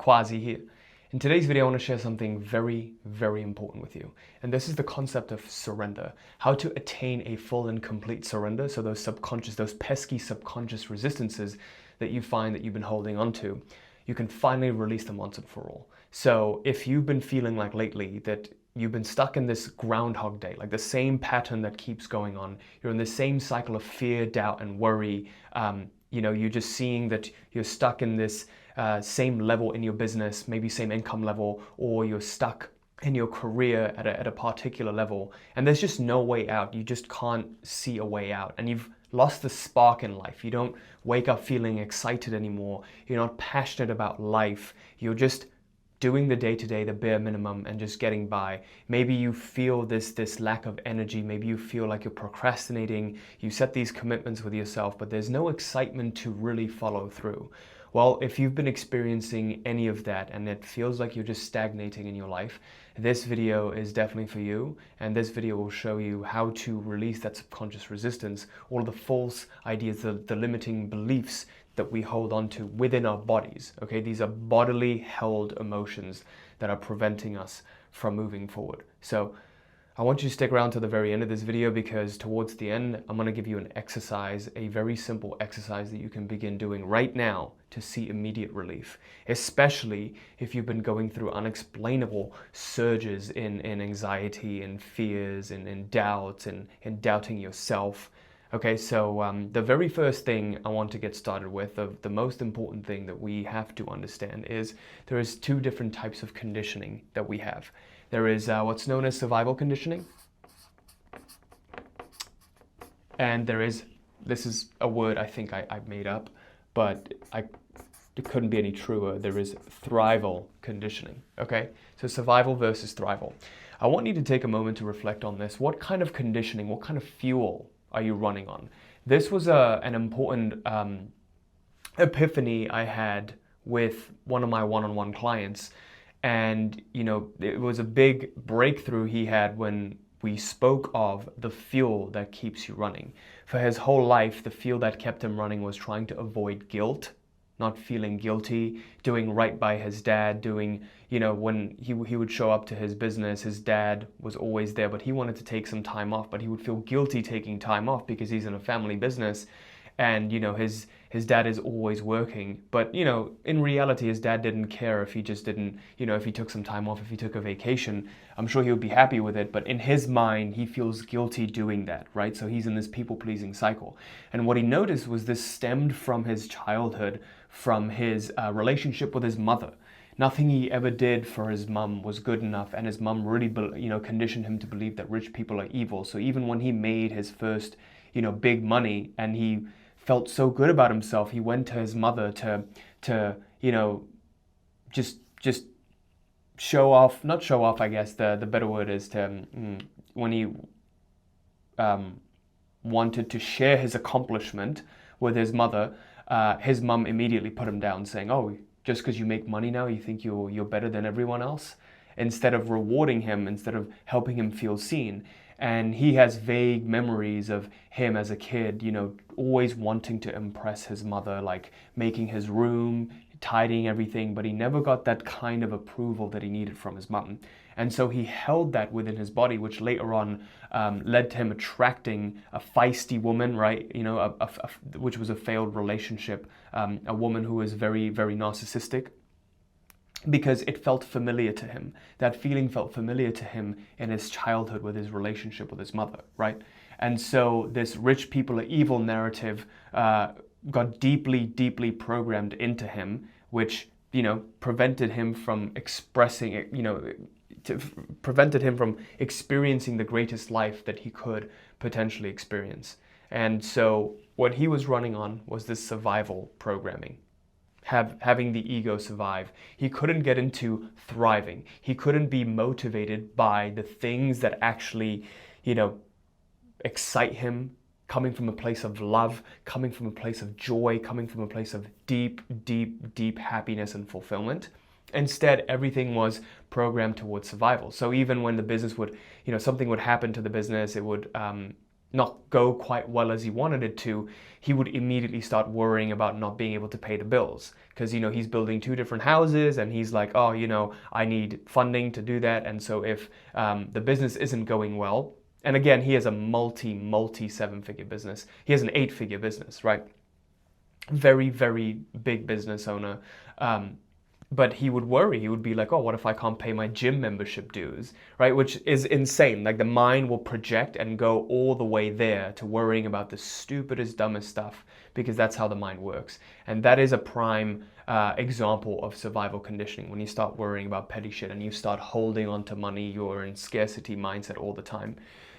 Quazi here. In today's video, I want to share something very, very important with you. And this is the concept of surrender. How to attain a full and complete surrender. So those pesky subconscious resistances that you find that you've been holding on to, you can finally release them once and for all. So if you've been feeling like lately that you've been stuck in this Groundhog Day, like the same pattern that keeps going on, you're in the same cycle of fear, doubt, and worry, you're just seeing that you're stuck in this same level in your business, maybe same income level, or you're stuck in your career at a particular level, and there's just no way out. You just can't see a way out, and you've lost the spark in life. You don't wake up feeling excited anymore. You're not passionate about life. You're just doing the day-to-day, the bare minimum, and just getting by. Maybe you feel this lack of energy. Maybe you feel like you're procrastinating. You set these commitments with yourself, but there's no excitement to really follow through. Well, if you've been experiencing any of that and it feels like you're just stagnating in your life, this video is definitely for you, and this video will show you how to release that subconscious resistance, all of the false ideas, the limiting beliefs that we hold on to within our bodies. Okay, these are bodily held emotions that are preventing us from moving forward. So I want you to stick around to the very end of this video, because towards the end, I'm going to give you an exercise, a very simple exercise that you can begin doing right now to see immediate relief, especially if you've been going through unexplainable surges in anxiety and fears and doubts and doubting yourself. Okay, so the very first thing I want to get started with, the most important thing that we have to understand, is there is two different types of conditioning that we have. There is what's known as survival conditioning, and this is a word I think I made up, but it couldn't be any truer. There is thrival conditioning, okay? So survival versus thrival. I want you to take a moment to reflect on this. What kind of conditioning, what kind of fuel are you running on? This was an important epiphany I had with one of my one-on-one clients. And, it was a big breakthrough he had when we spoke of the fuel that keeps you running. For his whole life, the fuel that kept him running was trying to avoid guilt, not feeling guilty, doing right by his dad, when he would show up to his business, his dad was always there, but he wanted to take some time off, but he would feel guilty taking time off because he's in a family business. And his dad is always working, but in reality his dad didn't care if he just didn't, if he took some time off, if he took a vacation. I'm sure he would be happy with it, but in his mind he feels guilty doing that, right? So he's in this people-pleasing cycle. And what he noticed was this stemmed from his childhood, from his relationship with his mother. Nothing he ever did for his mum was good enough, and his mum really conditioned him to believe that rich people are evil. So even when he made his first big money and he felt so good about himself, he went to his mother to just show off, not show off, I guess the better word is to, when he wanted to share his accomplishment with his mother, his mum immediately put him down, saying, "Oh, just because you make money now, you think you're better than everyone else?" Instead of rewarding him, instead of helping him feel seen. And he has vague memories of him as a kid, always wanting to impress his mother, like making his room, tidying everything, but he never got that kind of approval that he needed from his mom. And so he held that within his body, which later on led to him attracting a feisty woman, right? Which was a failed relationship, a woman who was very, very narcissistic, because it felt familiar to him. That feeling felt familiar to him in his childhood with his relationship with his mother, right? And so this rich people are evil narrative got deeply, deeply programmed into him, which, prevented him from expressing it, prevented him from experiencing the greatest life that he could potentially experience. And so what he was running on was this survival programming. Having the ego survive. He couldn't get into thriving. He couldn't be motivated by the things that actually, excite him, coming from a place of love, coming from a place of joy, coming from a place of deep, deep, deep happiness and fulfillment. Instead, everything was programmed towards survival. So even when the business would, something would happen to the business, it would not go quite well as he wanted it to, he would immediately start worrying about not being able to pay the bills. Because, he's building 2 different houses and he's like, oh, I need funding to do that. And so if the business isn't going well, and again, he has a multi 7-figure business. He has an 8-figure business, right? Very, very big business owner. But he would worry. He would be like, oh, what if I can't pay my gym membership dues, right? Which is insane. Like the mind will project and go all the way there to worrying about the stupidest, dumbest stuff, because that's how the mind works. And that is a prime example of survival conditioning. When you start worrying about petty shit and you start holding on to money, you're in scarcity mindset all the time.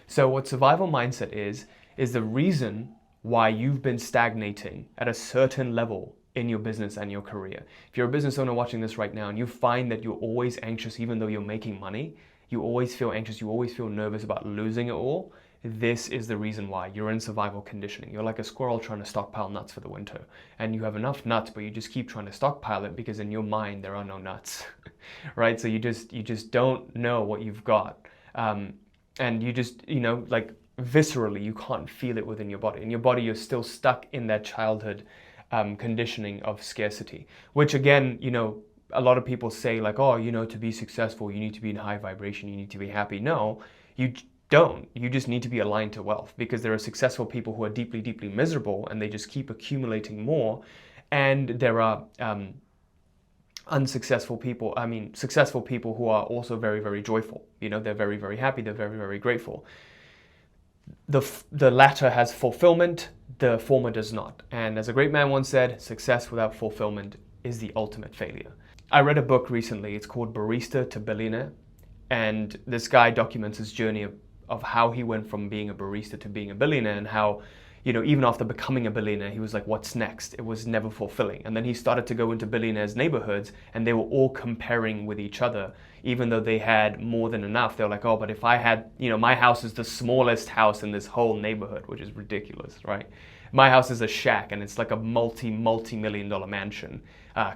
So what survival mindset is the reason why you've been stagnating at a certain level in your business and your career. If you're a business owner watching this right now and you find that you're always anxious even though you're making money, you always feel anxious, you always feel nervous about losing it all, this is the reason why. You're in survival conditioning. You're like a squirrel trying to stockpile nuts for the winter. And you have enough nuts, but you just keep trying to stockpile it because in your mind there are no nuts, right? So you just don't know what you've got. And you just, like viscerally, you can't feel it within your body. In your body, you're still stuck in that childhood conditioning of scarcity, which again, a lot of people say like, oh, to be successful, you need to be in high vibration, you need to be happy. No, you don't. You just need to be aligned to wealth, because there are successful people who are deeply, deeply miserable and they just keep accumulating more. And there are successful people who are also very, very joyful. They're very, very happy. They're very, very grateful. The latter has fulfillment, the former does not. And as a great man once said, success without fulfillment is the ultimate failure. I read a book recently, it's called Barista to Billionaire. And this guy documents his journey of how he went from being a barista to being a billionaire, and how, even after becoming a billionaire, he was like, what's next? It was never fulfilling. And then he started to go into billionaires' neighborhoods and they were all comparing with each other, even though they had more than enough. They're like, oh, but if I had, my house is the smallest house in this whole neighborhood, which is ridiculous, right? My house is a shack and it's like a multi-million-dollar mansion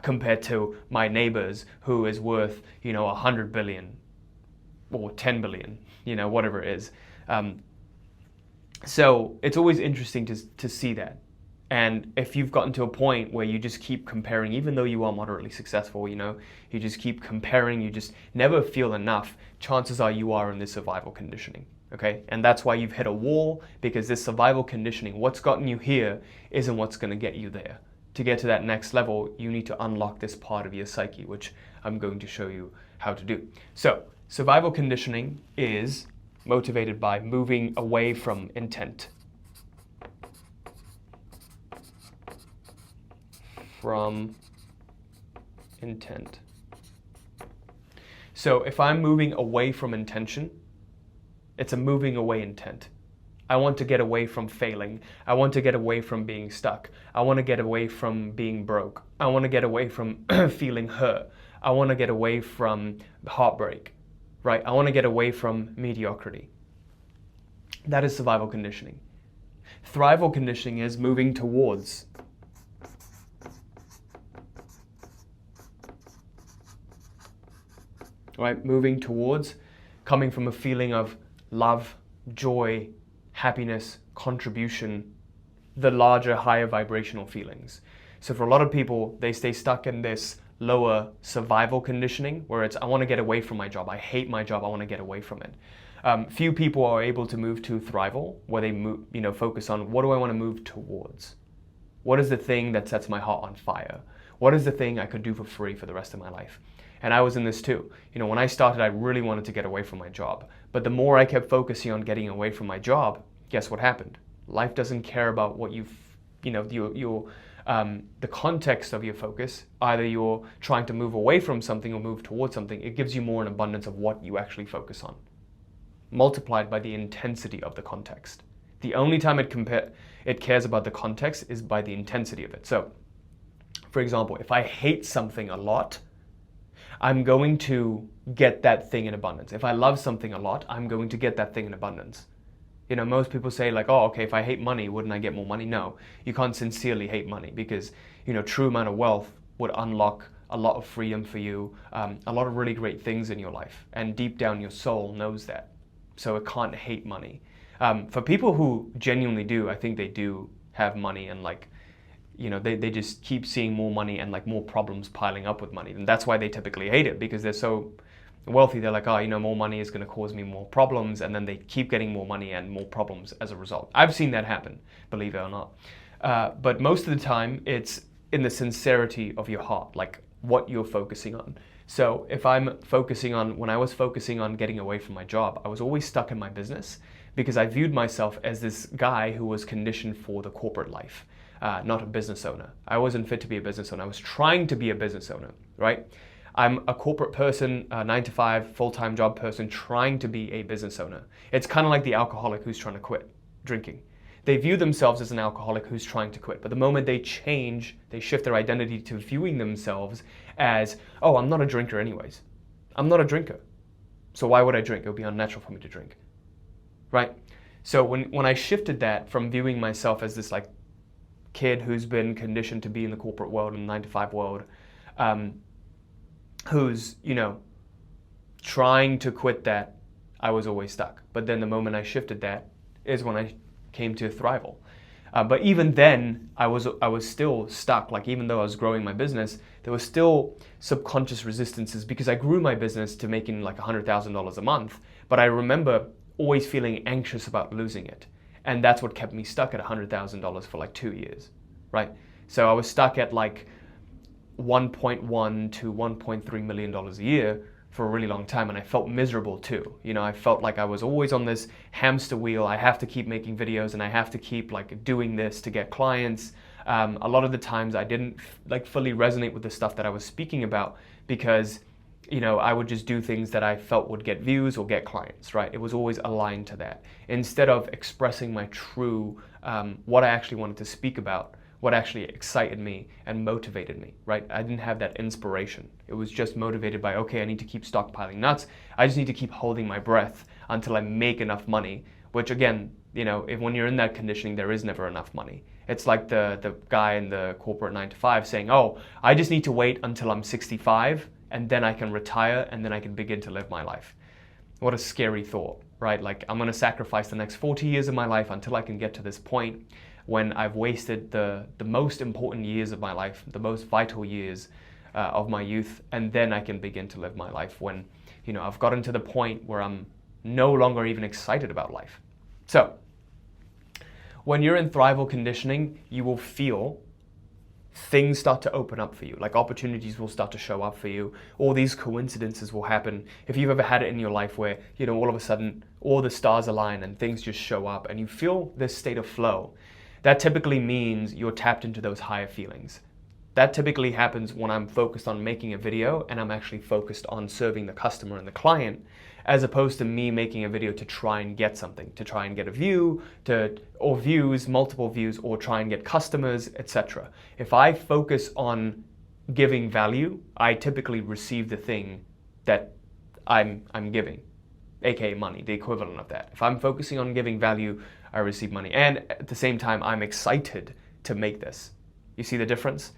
compared to my neighbor's, who is worth, 100 billion or 10 billion, whatever it is. So it's always interesting to see that. And if you've gotten to a point where you just keep comparing, even though you are moderately successful, you just keep comparing, you just never feel enough, chances are you are in this survival conditioning, okay? And that's why you've hit a wall, because this survival conditioning, what's gotten you here isn't what's going to get you there. To get to that next level, you need to unlock this part of your psyche, which I'm going to show you how to do. So survival conditioning is motivated by moving away from intent. From intent. So if I'm moving away from intention, it's a moving away intent. I want to get away from failing. I want to get away from being stuck. I want to get away from being broke. I want to get away from feeling hurt. I want to get away from heartbreak, right? I want to get away from mediocrity. That is survival conditioning. Thrival conditioning is moving towards. Right? Moving towards, coming from a feeling of love, joy, happiness, contribution, the larger, higher vibrational feelings. So for a lot of people, they stay stuck in this lower survival conditioning where it's, I want to get away from my job. I hate my job. I want to get away from it. Few people are able to move to thrival, where they move, focus on, what do I want to move towards? What is the thing that sets my heart on fire? What is the thing I could do for free for the rest of my life? And I was in this too. When I started, I really wanted to get away from my job. But the more I kept focusing on getting away from my job, guess what happened? Life doesn't care about what the context of your focus. Either you're trying to move away from something or move towards something. It gives you more an abundance of what you actually focus on, multiplied by the intensity of the context. The only time it cares about the context is by the intensity of it. So, for example, if I hate something a lot, I'm going to get that thing in abundance. If I love something a lot, I'm going to get that thing in abundance. Most people say like, oh, okay, if I hate money, wouldn't I get more money? No, you can't sincerely hate money, because, true amount of wealth would unlock a lot of freedom for you, a lot of really great things in your life. And deep down, your soul knows that. So it can't hate money. For people who genuinely do, I think they do have money and like, you know, they just keep seeing more money and like more problems piling up with money. And that's why they typically hate it, because they're so wealthy. They're like, oh, you know, more money is going to cause me more problems. And then they keep getting more money and more problems as a result. I've seen that happen, believe it or not. But most of the time it's in the sincerity of your heart, like what you're focusing on. So if I'm focusing on, when I was focusing on getting away from my job, I was always stuck in my business because I viewed myself as this guy who was conditioned for the corporate life, not a business owner. I wasn't fit to be a business owner. I was trying to be a business owner, right? I'm a corporate person, a 9-to-5 full-time job person trying to be a business owner. It's kind of like the alcoholic who's trying to quit drinking. They view themselves as an alcoholic who's trying to quit, but the moment they change, they shift their identity to viewing themselves as, oh, I'm not a drinker anyways. I'm not a drinker. So why would I drink? It would be unnatural for me to drink, right? So when I shifted that from viewing myself as this like kid who's been conditioned to be in the corporate world and 9-to-5 world, who's, you know, trying to quit that, I was always stuck. But then the moment I shifted that is when I came to thrival. But even then, I was still stuck. Like, even though I was growing my business, there was still subconscious resistances because I grew my business to making like $100,000 a month. But I remember always feeling anxious about losing it. And that's what kept me stuck at $100,000 for like 2 years, right? So I was stuck at like $1.1 to $1.3 million a year for a really long time, and I felt miserable too. You know, I felt like I was always on this hamster wheel. I have to keep making videos and I have to keep like doing this to get clients. A lot of the times I didn't like fully resonate with the stuff that I was speaking about because, you know, I would just do things that I felt would get views or get clients, right? It was always aligned to that. Instead of expressing my true, what I actually wanted to speak about, what actually excited me and motivated me, right? I didn't have that inspiration. It was just motivated by, okay, I need to keep stockpiling nuts. I just need to keep holding my breath until I make enough money, which again, you know, when you're in that conditioning, there is never enough money. It's like the guy in the corporate 9-to-5 saying, oh, I just need to wait until I'm 65 and then I can retire and then I can begin to live my life. What a scary thought, right? Like, I'm gonna sacrifice the next 40 years of my life until I can get to this point when I've wasted the most important years of my life, the most vital years of my youth, and then I can begin to live my life when, you know, I've gotten to the point where I'm no longer even excited about life. So, when you're in thrival conditioning, you will feel things start to open up for you, like opportunities will start to show up for you, all these coincidences will happen. If you've ever had it in your life where, you know, all of a sudden all the stars align and things just show up and you feel this state of flow, that typically means you're tapped into those higher feelings. That typically happens when I'm focused on making a video and I'm actually focused on serving the customer and the client, as opposed to me making a video to try and get something, to try and get a view, or views, multiple views, or try and get customers, etc. If I focus on giving value, I typically receive the thing that I'm giving, aka money, the equivalent of that. If I'm focusing on giving value, I receive money. And at the same time, I'm excited to make this. You see the difference?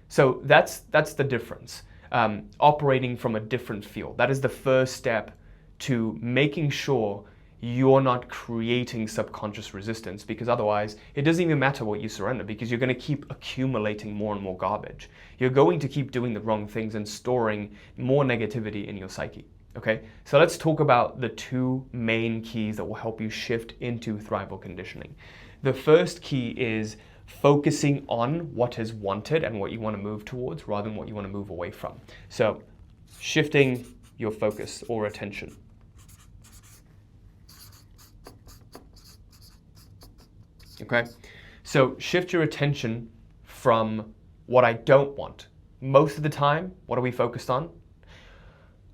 So that's the difference. Operating from a different field. That is the first step to making sure you're not creating subconscious resistance, because otherwise it doesn't even matter what you surrender, because you're going to keep accumulating more and more garbage. You're going to keep doing the wrong things and storing more negativity in your psyche. Okay, so let's talk about the two main keys that will help you shift into thrival conditioning. The first key is focusing on what is wanted and what you want to move towards rather than what you want to move away from. So shifting your focus or attention. Okay, so shift your attention from what I don't want. Most of the time, what are we focused on?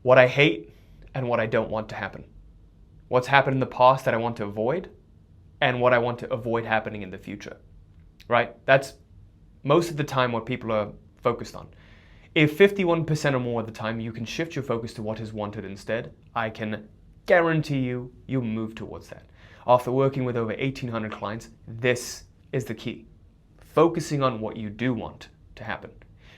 What I hate and what I don't want to happen. What's happened in the past that I want to avoid, and what I want to avoid happening in the future, right? That's most of the time what people are focused on. If 51% or more of the time you can shift your focus to what is wanted instead, I can guarantee you'll move towards that. After working with over 1,800 clients, this is the key. Focusing on what you do want to happen.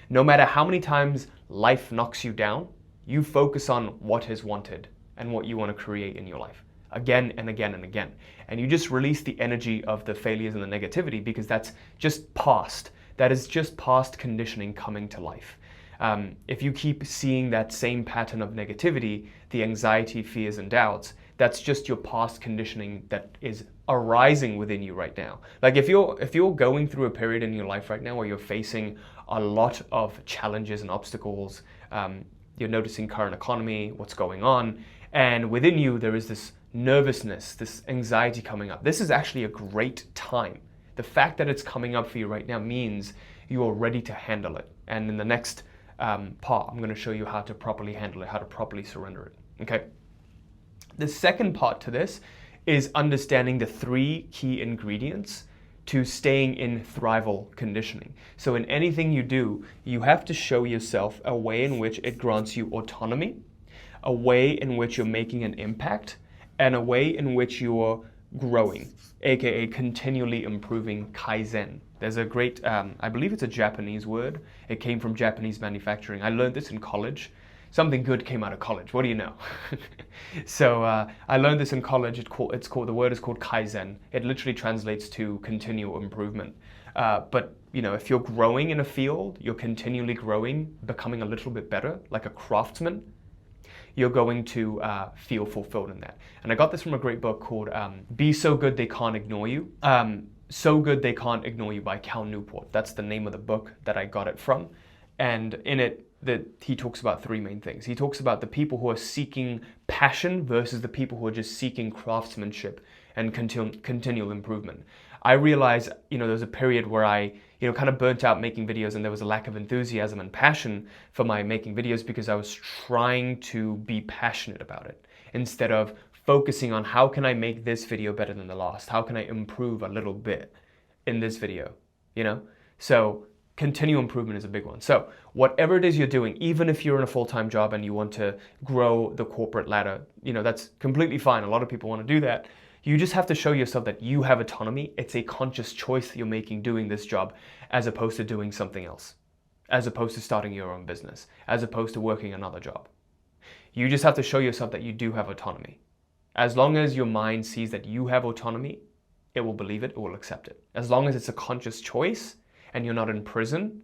No matter how many times life knocks you down, you focus on what is wanted and what you want to create in your life. again and again and again. And you just release the energy of the failures and the negativity, because that's just past. That is just past conditioning coming to life. If you keep seeing that same pattern of negativity, the anxiety, fears, and doubts, that's just your past conditioning that is arising within you right now. Like if you're going through a period in your life right now where you're facing a lot of challenges and obstacles, you're noticing current economy, what's going on, and within you there is this nervousness, this anxiety coming up. This is actually a great time. The fact that it's coming up for you right now means you are ready to handle it. And in the next part, I'm going to show you how to properly handle it, how to properly surrender it. Okay. The second part to this is understanding the 3 key ingredients to staying in thrival conditioning. So in anything you do, you have to show yourself a way in which it grants you autonomy, a way in which you're making an impact, and a way in which you're growing, aka continually improving, kaizen. There's a great, I believe it's a Japanese word. It came from Japanese manufacturing. I learned this in college. Something good came out of college. What do you know? So I learned this in college. The word is called kaizen. It literally translates to continual improvement. But you know, if you're growing in a field, you're continually growing, becoming a little bit better, like a craftsman, you're going to feel fulfilled in that. And I got this from a great book called Be So Good They Can't Ignore You. So Good They Can't Ignore You by Cal Newport. That's the name of the book that I got it from. And in it, he talks about 3 main things. He talks about the people who are seeking passion versus the people who are just seeking craftsmanship and continual improvement. I realized, you know, there was a period where I, you know, kind of burnt out making videos, and there was a lack of enthusiasm and passion for my making videos because I was trying to be passionate about it instead of focusing on how can I make this video better than the last? How can I improve a little bit in this video, you know? So continual improvement is a big one. So whatever it is you're doing, even if you're in a full-time job and you want to grow the corporate ladder, you know, that's completely fine. A lot of people want to do that. You just have to show yourself that you have autonomy. It's a conscious choice that you're making doing this job as opposed to doing something else, as opposed to starting your own business, as opposed to working another job. You just have to show yourself that you do have autonomy. As long as your mind sees that you have autonomy, it will believe it, it will accept it. As long as it's a conscious choice and you're not in prison,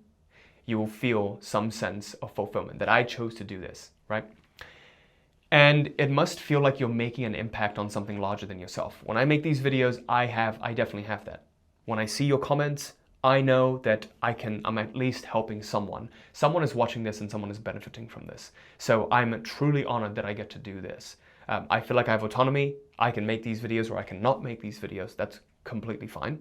you will feel some sense of fulfillment that I chose to do this, right? And it must feel like you're making an impact on something larger than yourself. When I make these videos, I definitely have that. When I see your comments, I know that I'm at least helping someone. Someone is watching this and someone is benefiting from this. So I'm truly honored that I get to do this. I feel like I have autonomy. I can make these videos or I cannot make these videos. That's completely fine.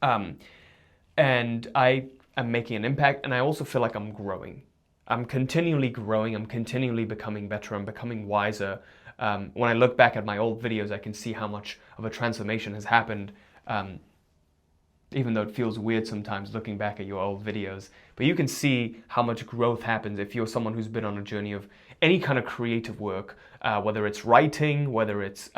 And I am making an impact, and I also feel like I'm growing. I'm continually growing, I'm continually becoming better, I'm becoming wiser. When I look back at my old videos, I can see how much of a transformation has happened, even though it feels weird sometimes looking back at your old videos. But you can see how much growth happens if you're someone who's been on a journey of any kind of creative work, whether it's writing, whether it's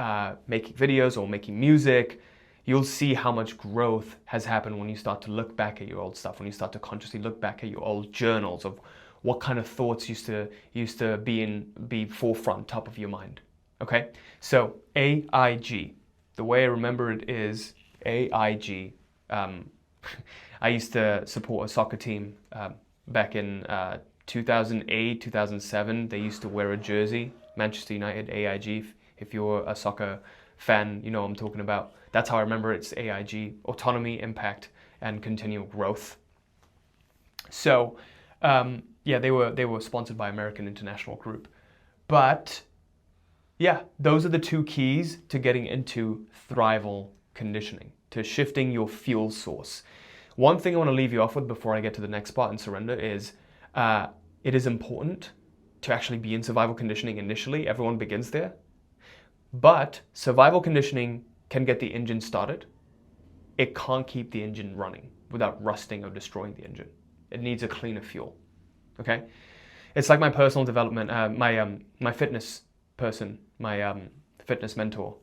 making videos or making music. You'll see how much growth has happened when you start to look back at your old stuff, when you start to consciously look back at your old journals of what kind of thoughts used to be forefront, top of your mind. Okay, so AIG. The way I remember it is AIG. I used to support a soccer team back in 2008, 2007. They used to wear a jersey, Manchester United, AIG. If you're a soccer fan, you know what I'm talking about. That's how I remember it's AIG, autonomy, impact, and continual growth. So, yeah, they were sponsored by American International Group. But yeah, those are the 2 keys to getting into thrival conditioning, to shifting your fuel source. One thing I want to leave you off with before I get to the next part in surrender is it is important to actually be in survival conditioning initially. Everyone begins there. But survival conditioning can get the engine started. It can't keep the engine running without rusting or destroying the engine. It needs a cleaner fuel. Okay? It's like my personal development, my fitness person, my fitness mentor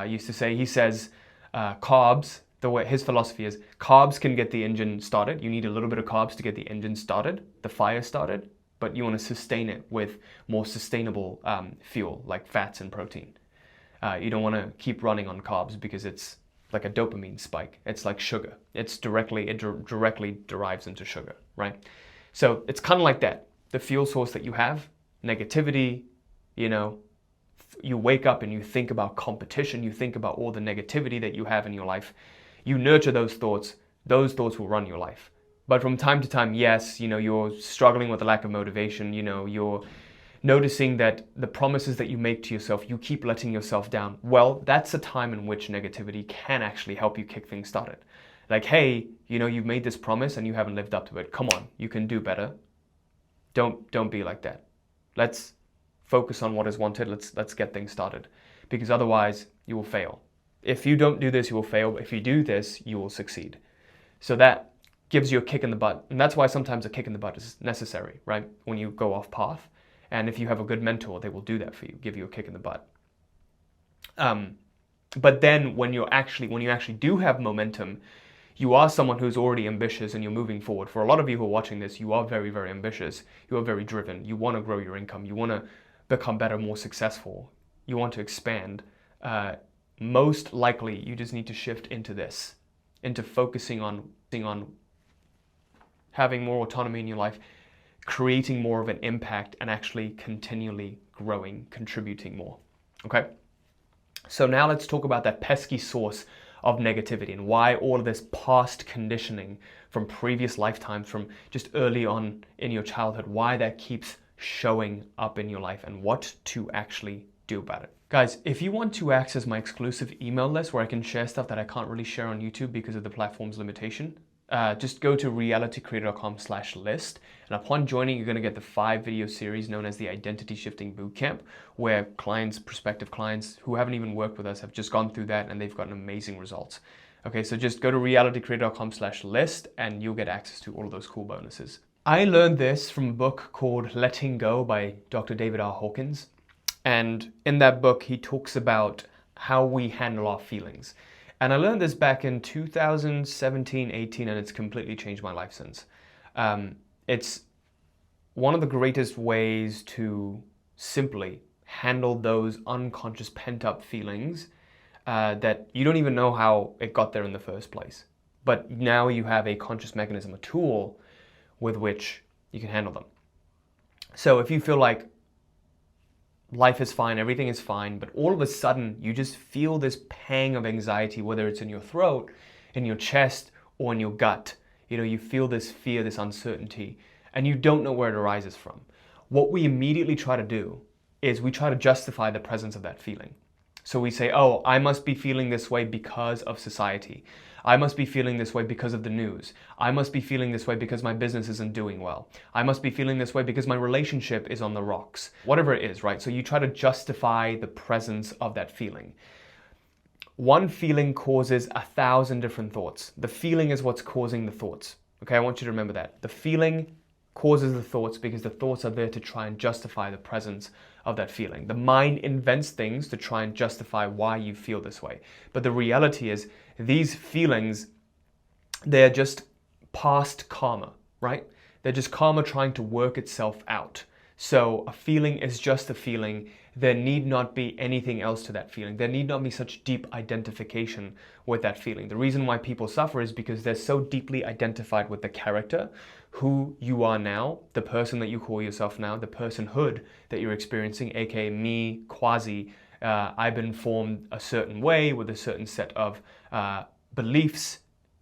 used to say, he says, carbs, the way his philosophy is, carbs can get the engine started. You need a little bit of carbs to get the engine started, the fire started, but you want to sustain it with more sustainable fuel like fats and protein. You don't want to keep running on carbs because it's like a dopamine spike. It's like sugar. It directly derives into sugar, right? So it's kind of like that. The fuel source that you have, negativity, you know, you wake up and you think about competition, you think about all the negativity that you have in your life, you nurture those thoughts will run your life. But from time to time, yes, you know, you're struggling with a lack of motivation, you know, you're noticing that the promises that you make to yourself, you keep letting yourself down. Well, that's a time in which negativity can actually help you kick things started. Like, hey, you know, you've made this promise and you haven't lived up to it. Come on, you can do better. Don't be like that. Let's focus on what is wanted. Let's get things started. Because otherwise, you will fail. If you don't do this, you will fail. If you do this, you will succeed. So that gives you a kick in the butt. And that's why sometimes a kick in the butt is necessary, right? When you go off path. And if you have a good mentor, they will do that for you, give you a kick in the butt. But then when you actually do have momentum, you are someone who's already ambitious and you're moving forward. For a lot of you who are watching this, you are very, very ambitious. You are very driven. You want to grow your income. You want to become better, more successful. You want to expand. Most likely, you just need to shift into this, into focusing on having more autonomy in your life, creating more of an impact, and actually continually growing, contributing more. Okay? So now let's talk about that pesky source of negativity and why all of this past conditioning from previous lifetimes, from just early on in your childhood, why that keeps showing up in your life and what to actually do about it. Guys, if you want to access my exclusive email list where I can share stuff that I can't really share on YouTube because of the platform's limitation, just go to realitycreator.com/list, and upon joining, you're going to get the 5-video series known as the Identity Shifting Bootcamp, where prospective clients who haven't even worked with us have just gone through that and they've gotten amazing results. Okay, so just go to realitycreator.com/list and you'll get access to all of those cool bonuses. I learned this from a book called Letting Go by Dr. David R. Hawkins. And in that book, he talks about how we handle our feelings. And I learned this back in 2017, 18, and it's completely changed my life since. It's one of the greatest ways to simply handle those unconscious pent-up feelings that you don't even know how it got there in the first place. But now you have a conscious mechanism, a tool with which you can handle them. So if you feel like life is fine, everything is fine, but all of a sudden you just feel this pang of anxiety, whether it's in your throat, in your chest, or in your gut. You know, you feel this fear, this uncertainty, and you don't know where it arises from. What we immediately try to do is we try to justify the presence of that feeling. So we say, oh, I must be feeling this way because of society. I must be feeling this way because of the news. I must be feeling this way because my business isn't doing well. I must be feeling this way because my relationship is on the rocks. Whatever it is, right? So you try to justify the presence of that feeling. One feeling causes 1,000 different thoughts. The feeling is what's causing the thoughts. Okay, I want you to remember that. The feeling causes the thoughts because the thoughts are there to try and justify the presence of that feeling. The mind invents things to try and justify why you feel this way. But the reality is these feelings, they're just past karma, right? They're just karma trying to work itself out. So a feeling is just a feeling. There need not be anything else to that feeling. There need not be such deep identification with that feeling. The reason why people suffer is because they're so deeply identified with the character, who you are now, the person that you call yourself now, the personhood that you're experiencing, aka me, Quazi. I've been formed a certain way with a certain set of beliefs,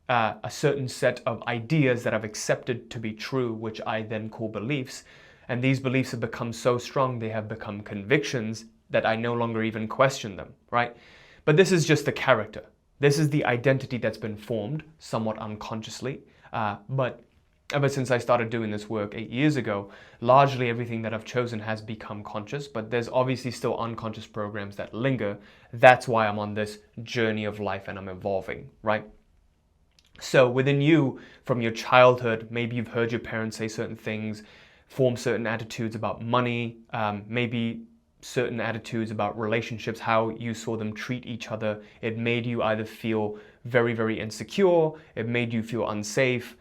a certain set of ideas that I've accepted to be true, which I then call beliefs. And these beliefs have become so strong, they have become convictions that I no longer even question them, right? But this is just the character. This is the identity that's been formed somewhat unconsciously. But ever since I started doing this work 8 years ago, largely everything that I've chosen has become conscious, but there's obviously still unconscious programs that linger. That's why I'm on this journey of life and I'm evolving, right? So within you, from your childhood, maybe you've heard your parents say certain things, form certain attitudes about money, maybe certain attitudes about relationships, how you saw them treat each other. It made you either feel very, very insecure, it made you feel unsafe,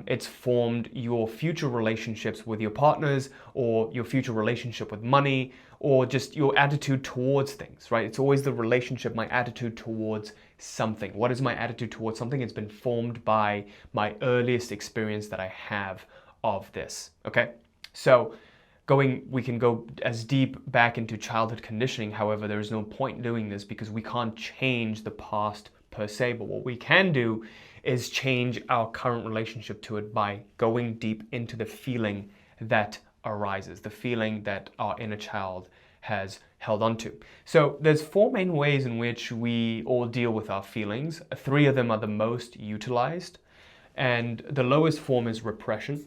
It's formed your future relationships with your partners, or your future relationship with money, or just your attitude towards things, right? It's always the relationship, my attitude towards something. What is my attitude towards something? It's been formed by my earliest experience that I have of this, okay? So we can go as deep back into childhood conditioning. However, there is no point doing this because we can't change the past per se, but what we can do is change our current relationship to it by going deep into the feeling that arises, the feeling that our inner child has held on to. So there's 4 main ways in which we all deal with our feelings. 3 of them are the most utilized, and the lowest form is repression.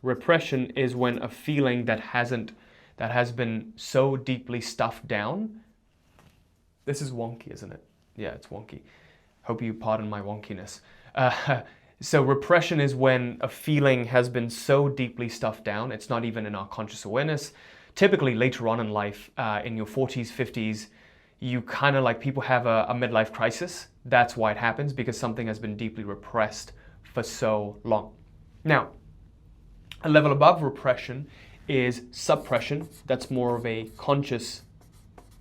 Repression is when a feeling that has been so deeply stuffed down. This is wonky, isn't it? Yeah, it's wonky. Hope you pardon my wonkiness. So repression is when a feeling has been so deeply stuffed down, it's not even in our conscious awareness. Typically later on in life, in your 40s, 50s, you kind of like, people have a midlife crisis. That's why it happens, because something has been deeply repressed for so long. Now, a level above repression is suppression. That's more of a conscious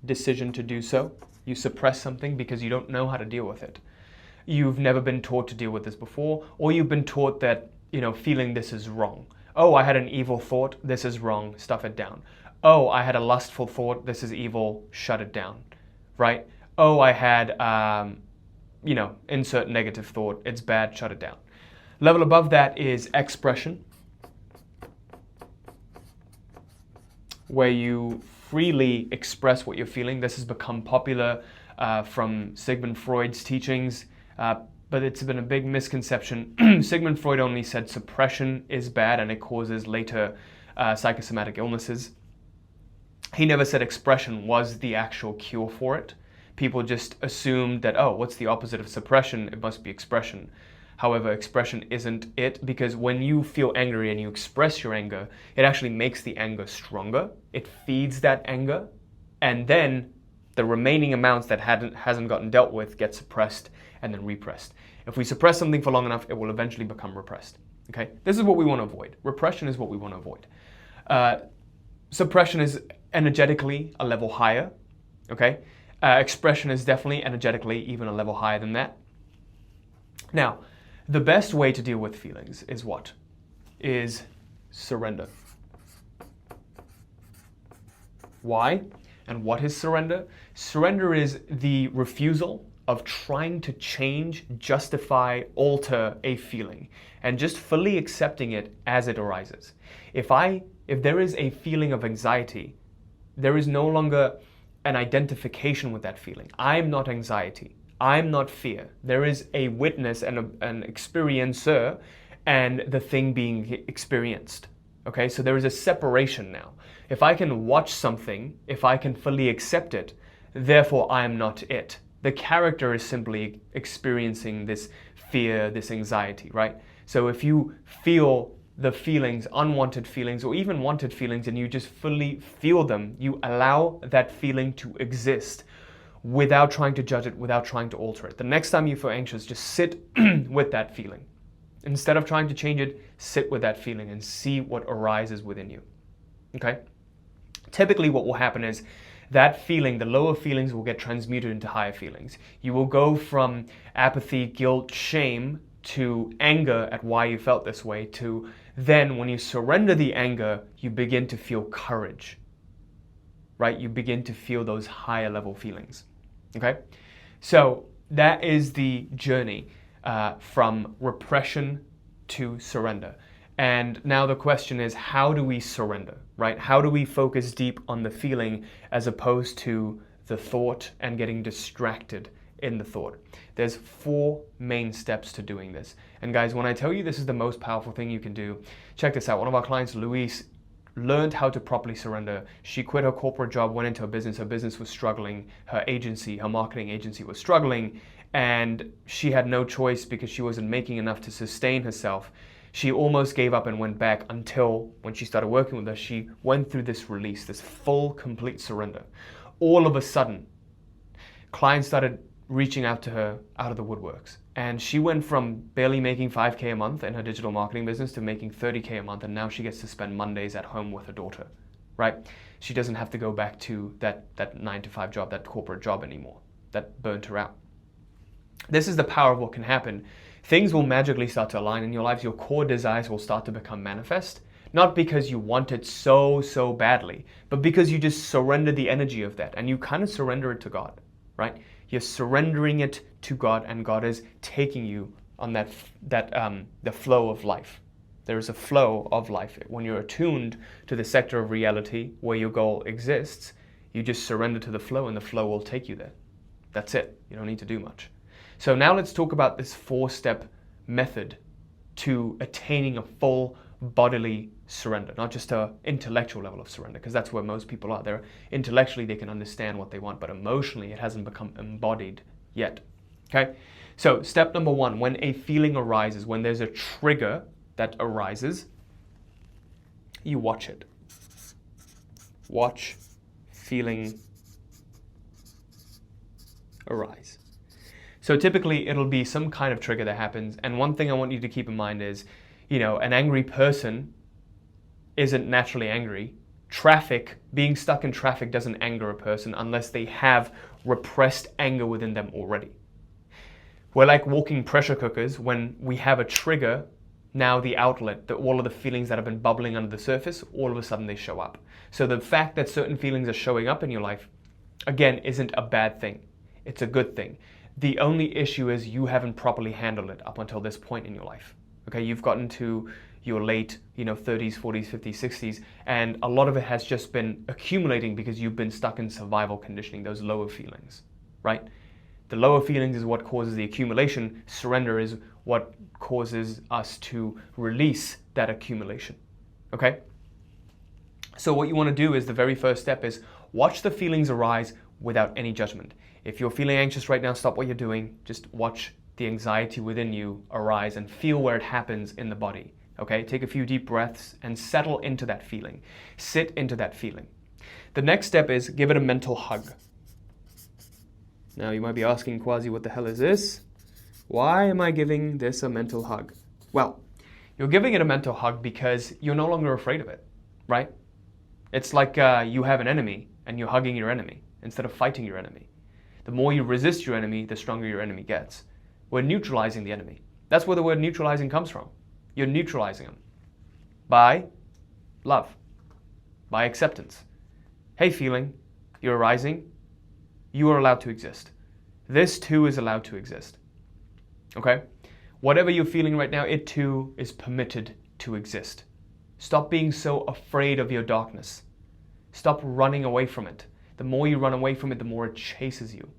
decision to do so. You suppress something because you don't know how to deal with it. You've never been taught to deal with this before, or you've been taught that, feeling this is wrong. Oh, I had an evil thought, this is wrong, stuff it down. Oh, I had a lustful thought, this is evil, shut it down, right? Oh, I had, insert negative thought, it's bad, shut it down. Level above that is expression, where you freely express what you're feeling. This has become popular from Sigmund Freud's teachings, but it's been a big misconception. Sigmund Freud only said suppression is bad and it causes later psychosomatic illnesses. He never said expression was the actual cure for it. People just assumed that, oh, what's the opposite of suppression? It must be expression. However, expression isn't it, because when you feel angry and you express your anger, it actually makes the anger stronger. It feeds that anger, and then the remaining amounts that hasn't gotten dealt with get suppressed and then repressed. If we suppress something for long enough, it will eventually become repressed. Okay, this is what we want to avoid. Repression is what we want to avoid. Suppression is energetically a level higher. Okay, expression is definitely energetically even a level higher than that. Now, the best way to deal with feelings is what? Is surrender. Why? And what is surrender? Surrender is the refusal of trying to change, justify, alter a feeling, and just fully accepting it as it arises. If there is a feeling of anxiety, there is no longer an identification with that feeling. I'm not anxiety. I'm not fear. There is a witness and an experiencer, and the thing being experienced. Okay, so there is a separation now. If I can watch something, if I can fully accept it, therefore I am not it. The character is simply experiencing this fear, this anxiety, right? So if you feel the feelings, unwanted feelings, or even wanted feelings, and you just fully feel them, you allow that feeling to exist without trying to judge it, without trying to alter it. The next time you feel anxious, just sit with that feeling. Instead of trying to change it, sit with that feeling and see what arises within you. Okay? Typically what will happen is that feeling, the lower feelings, will get transmuted into higher feelings. You will go from apathy, guilt, shame, to anger at why you felt this way, to then when you surrender the anger, you begin to feel courage, right? You begin to feel those higher level feelings, okay? So that is the journey from repression to surrender. And now the question is, how do we surrender, right? How do we focus deep on the feeling as opposed to the thought and getting distracted in the thought? There's 4 main steps to doing this. And guys, when I tell you this is the most powerful thing you can do, check this out. One of our clients, Louise, learned how to properly surrender. She quit her corporate job, went into a business. Her business was struggling. Her agency, her marketing agency was struggling. And she had no choice because she wasn't making enough to sustain herself. She almost gave up and went back until when she started working with us, she went through this release, this full, complete surrender. All of a sudden, clients started reaching out to her out of the woodworks. And she went from barely making 5K a month in her digital marketing business to making 30K a month, and now she gets to spend Mondays at home with her daughter, right? She doesn't have to go back to that 9-to-5 job, that corporate job anymore. That burnt her out. This is the power of what can happen. Things will magically start to align in your lives. Your core desires will start to become manifest, not because you want it so badly, but because you just surrender the energy of that, and you kind of surrender it to God, right? You're surrendering it to God, and God is taking you on the flow of life. There is a flow of life. When you're attuned to the sector of reality where your goal exists, you just surrender to the flow, and the flow will take you there. That's it. You don't need to do much. So now let's talk about this 4-step method to attaining a full bodily surrender, not just an intellectual level of surrender, because that's where most people are. They're intellectually, they can understand what they want, but emotionally it hasn't become embodied yet. Okay? So step number 1, when a feeling arises, when there's a trigger that arises, you watch it. Watch feeling arise. So typically it'll be some kind of trigger that happens, and one thing I want you to keep in mind is, an angry person isn't naturally angry. Being stuck in traffic doesn't anger a person unless they have repressed anger within them already. We're like walking pressure cookers. When we have a trigger, now the outlet, all of the feelings that have been bubbling under the surface, all of a sudden they show up. So the fact that certain feelings are showing up in your life, again, isn't a bad thing. It's a good thing. The only issue is you haven't properly handled it up until this point in your life. Okay, you've gotten to your late, 30s, 40s, 50s, 60s, and a lot of it has just been accumulating because you've been stuck in survival conditioning, those lower feelings, right? The lower feelings is what causes the accumulation. Surrender is what causes us to release that accumulation, okay? So what you want to do is, the very first step is watch the feelings arise without any judgment. If you're feeling anxious right now, stop what you're doing. Just watch the anxiety within you arise and feel where it happens in the body. Okay, take a few deep breaths and settle into that feeling. Sit into that feeling. The next step is give it a mental hug. Now you might be asking, Quazi, what the hell is this? Why am I giving this a mental hug? Well, you're giving it a mental hug because you're no longer afraid of it, right? It's like you have an enemy and you're hugging your enemy instead of fighting your enemy. The more you resist your enemy, the stronger your enemy gets. We're neutralizing the enemy. That's where the word neutralizing comes from. You're neutralizing them by love, by acceptance. Hey, feeling, you're arising. You are allowed to exist. This too is allowed to exist. Okay? Whatever you're feeling right now, it too is permitted to exist. Stop being so afraid of your darkness. Stop running away from it. The more you run away from it, the more it chases you.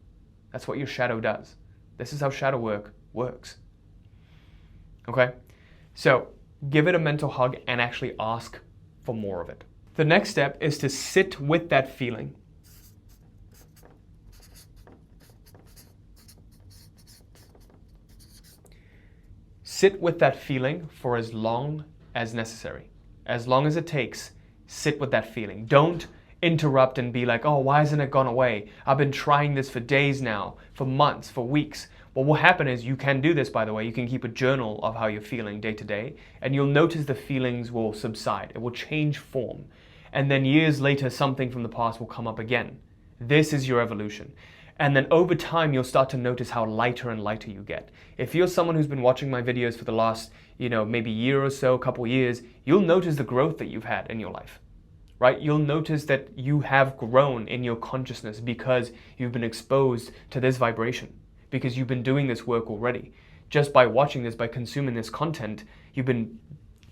That's what your shadow does. This is how shadow work works. Okay? So give it a mental hug and actually ask for more of it. The next step is to sit with that feeling. Sit with that feeling for as long as necessary. As long as it takes, sit with that feeling. Don't interrupt and be like, oh, why hasn't it gone away? I've been trying this for days now, for months, for weeks. What will happen is, you can do this, by the way, you can keep a journal of how you're feeling day to day, and you'll notice the feelings will subside. It will change form. And then years later, something from the past will come up again. This is your evolution. And then over time, you'll start to notice how lighter and lighter you get. If you're someone who's been watching my videos for the last, maybe year or so, couple years, you'll notice the growth that you've had in your life, right? You'll notice that you have grown in your consciousness because you've been exposed to this vibration, because you've been doing this work already. Just by watching this, by consuming this content, you've been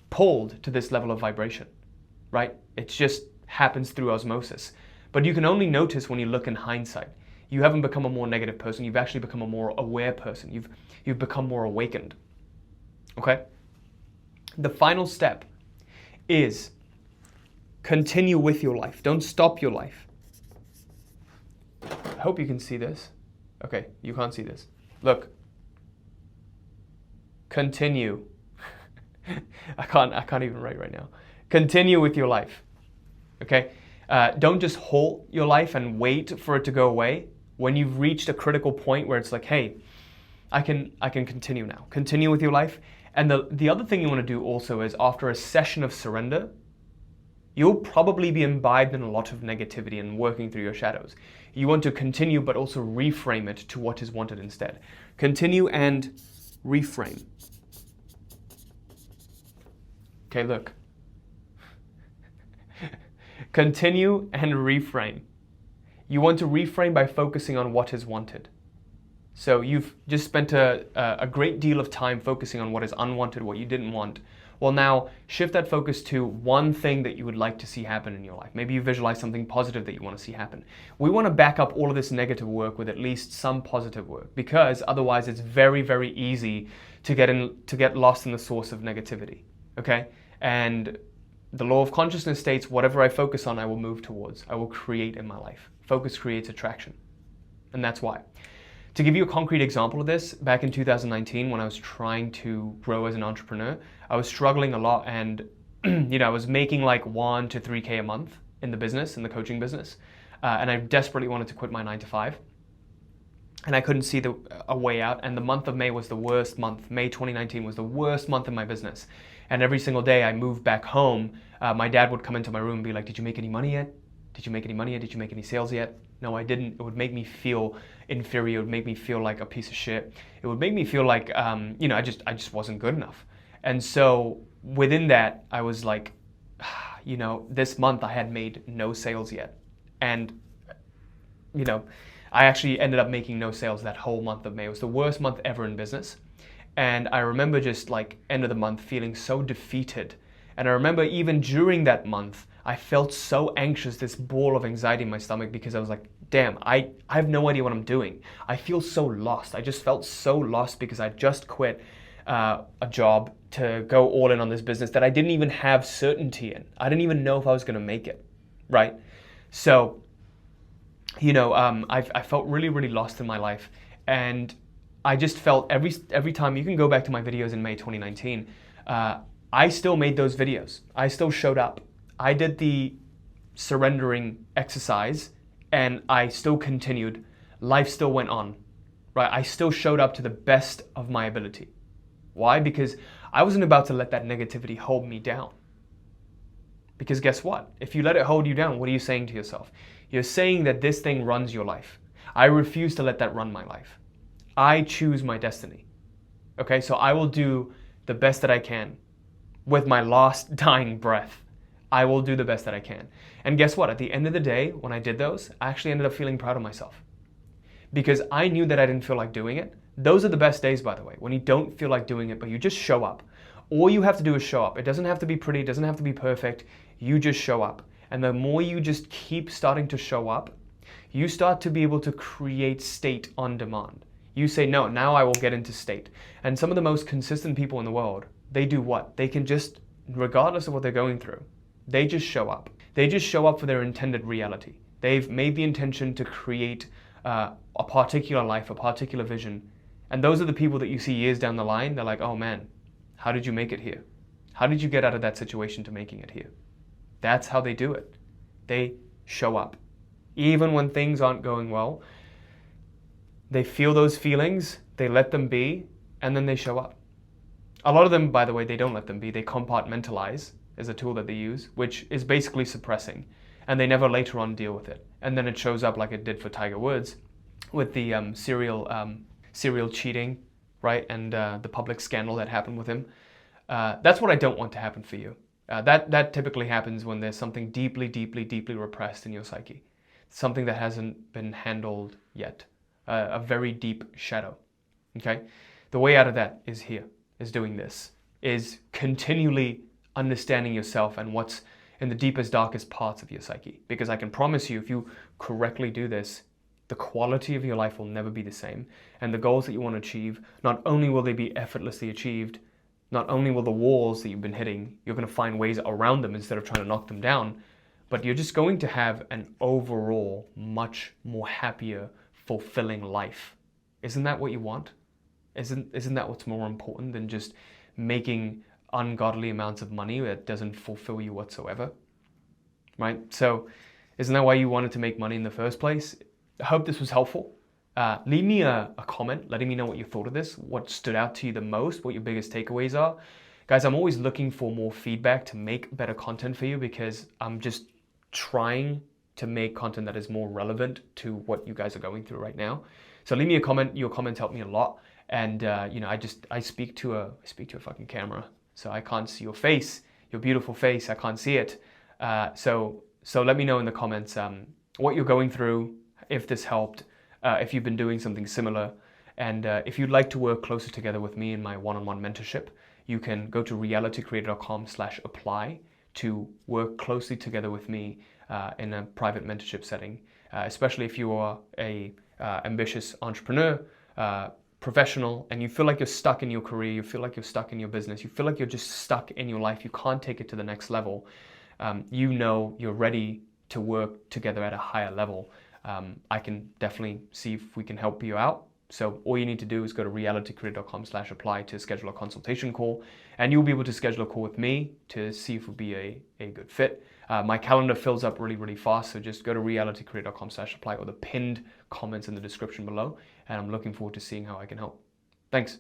pulled to this level of vibration, right? It just happens through osmosis. But you can only notice when you look in hindsight. You haven't become a more negative person. You've actually become a more aware person. You've become more awakened. Okay? The final step is continue with your life. Don't stop your life. I hope you can see this. Okay, you can't see this. Look. Continue. I can't even write right now. Continue with your life. Okay? Don't just halt your life and wait for it to go away. When you've reached a critical point where it's like, hey, I can continue now. Continue with your life. And the other thing you want to do also is, after a session of surrender, you'll probably be imbibed in a lot of negativity and working through your shadows. You want to continue, but also reframe it to what is wanted instead. Continue and reframe. Okay, look. Continue and reframe. You want to reframe by focusing on what is wanted. So you've just spent a great deal of time focusing on what is unwanted, what you didn't want. Well, now shift that focus to one thing that you would like to see happen in your life. Maybe you visualize something positive that you want to see happen. We want to back up all of this negative work with at least some positive work, because otherwise it's very, very easy to get lost in the source of negativity. Okay? And the law of consciousness states, whatever I focus on, I will move towards. I will create in my life. Focus creates attraction. And that's why. To give you a concrete example of this, back in 2019, when I was trying to grow as an entrepreneur, I was struggling a lot, and I was making like 1 to 3K a month in the business, in the coaching business, and I desperately wanted to quit my 9 to 5, and I couldn't see a way out. And the month of May was the worst month. May 2019 was the worst month in my business, and every single day I moved back home, my dad would come into my room and be like, "Did you make any money yet? Did you make any money yet? Did you make any sales yet?" No, I didn't. It would make me feel inferior. It would make me feel like a piece of shit. It would make me feel like, I just wasn't good enough. And so within that, I was like, this month I had made no sales yet. And, I actually ended up making no sales that whole month of May. It was the worst month ever in business. And I remember just like end of the month feeling so defeated. And I remember even during that month, I felt so anxious, this ball of anxiety in my stomach, because I was like, damn, I have no idea what I'm doing. I feel so lost. I just felt so lost because I just quit a job to go all in on this business that I didn't even have certainty in. I didn't even know if I was going to make it, right? So, I felt really, really lost in my life. And I just felt every time, you can go back to my videos in May 2019, I still made those videos. I still showed up. I did the surrendering exercise, and I still continued. Life still went on, right? I still showed up to the best of my ability. Why? Because I wasn't about to let that negativity hold me down. Because guess what? If you let it hold you down, what are you saying to yourself? You're saying that this thing runs your life. I refuse to let that run my life. I choose my destiny. Okay, so I will do the best that I can with my last dying breath. I will do the best that I can. And guess what? At the end of the day, when I did those, I actually ended up feeling proud of myself, because I knew that I didn't feel like doing it. Those are the best days, by the way, when you don't feel like doing it, but you just show up. All you have to do is show up. It doesn't have to be pretty. It doesn't have to be perfect. You just show up. And the more you just keep starting to show up, you start to be able to create state on demand. You say, no, now I will get into state. And some of the most consistent people in the world, they do what? They can just, regardless of what they're going through, they just show up. They just show up for their intended reality. They've made the intention to create a particular life, a particular vision. And those are the people that you see years down the line. They're like, oh man, how did you make it here? How did you get out of that situation to making it here? That's how they do it. They show up. Even when things aren't going well, they feel those feelings, they let them be, and then they show up. A lot of them, by the way, they don't let them be. They compartmentalize, is a tool that they use, which is basically suppressing, and they never later on deal with it. And then it shows up like it did for Tiger Woods with the serial cheating, right? And the public scandal that happened with him. That's what I don't want to happen for you. That typically happens when there's something deeply, deeply, deeply repressed in your psyche. Something that hasn't been handled yet. A very deep shadow, okay? The way out of that is here, is doing this, is continually understanding yourself and what's in the deepest, darkest parts of your psyche. Because I can promise you, if you correctly do this, the quality of your life will never be the same. And the goals that you want to achieve, not only will they be effortlessly achieved, not only will the walls that you've been hitting, you're going to find ways around them instead of trying to knock them down, but you're just going to have an overall much more happier, fulfilling life. Isn't that what you want? Isn't that what's more important than just making ungodly amounts of money that doesn't fulfill you whatsoever? Right? So isn't that why you wanted to make money in the first place? I hope this was helpful. Leave me a comment letting me know what you thought of this, what stood out to you the most, what your biggest takeaways are. Guys, I'm always looking for more feedback to make better content for you, because I'm just trying to make content that is more relevant to what you guys are going through right now. So leave me a comment. Your comments help me a lot. And you know, I speak to a fucking camera, so I can't see your face, your beautiful face. I can't see it. So let me know in the comments what you're going through, if this helped, if you've been doing something similar, and if you'd like to work closer together with me in my one-on-one mentorship, you can go to realitycreator.com/apply to work closely together with me in a private mentorship setting, especially if you are a ambitious entrepreneur, professional, and you feel like you're stuck in your career, you feel like you're stuck in your business, you feel like you're just stuck in your life, you can't take it to the next level, you know you're ready to work together at a higher level. I can definitely see if we can help you out. So all you need to do is go to realitycreator.com/apply to schedule a consultation call, and you'll be able to schedule a call with me to see if it would be a good fit. My calendar fills up really, really fast, so just go to realitycreator.com/apply or the pinned comments in the description below, and I'm looking forward to seeing how I can help. Thanks.